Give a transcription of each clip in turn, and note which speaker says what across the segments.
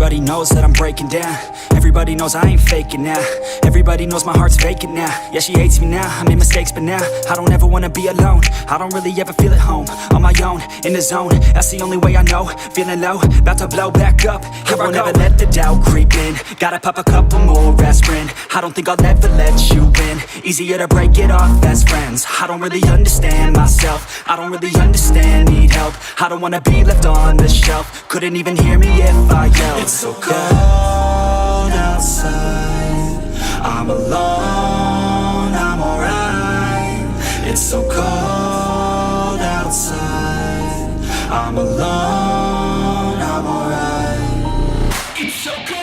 Speaker 1: Everybody knows that I'm breaking down. Everybody knows I ain't faking now. Everybody knows my heart's vacant now. Yeah, she hates me now, I made mistakes, but now I don't ever wanna be alone. I don't really ever feel at home. On my own, in the zone, that's the only way I know. Feeling low, about to blow back up. Here I won't ever let the doubt creep in. Gotta pop a couple more aspirin. I don't think I'll ever let you in. Easier to break it off as friends. I don't really understand myself. I don't really understand, need help. I don't wanna be left on the shelf. Couldn't even hear me if I yelled. It's so cold outside, I'm alone, I'm alright. It's so cold outside, I'm alone, I'm alright. It's so cold.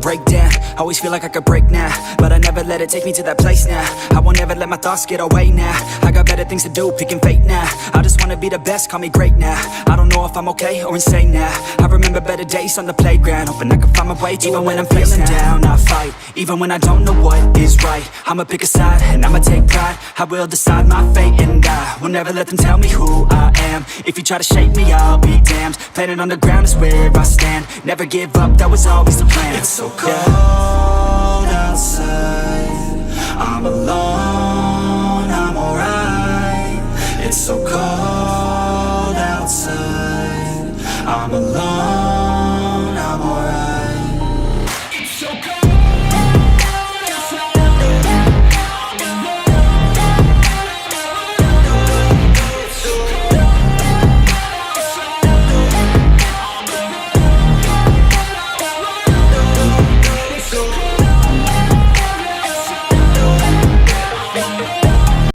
Speaker 1: Break down, always feel like I could break now, but I never let it take me to that place now. I won't ever let my thoughts get away now. I got better things to do, picking fate now. I just wanna be the best, call me great now. I don't know if I'm okay or insane now. I remember better days on the playground, hoping I can find my way to even when I'm feeling down, I fight, even when I don't know what is right. I'ma pick a side, and I'ma take pride. I will decide my fate, and I will never let them tell me who I am. If you try to shake me, I'll be damned. Planet on the ground is where I stand. Never give up, that was always the plan. It's so cold outside, I'm alone, I'm alright. It's so cold outside, I'm alone.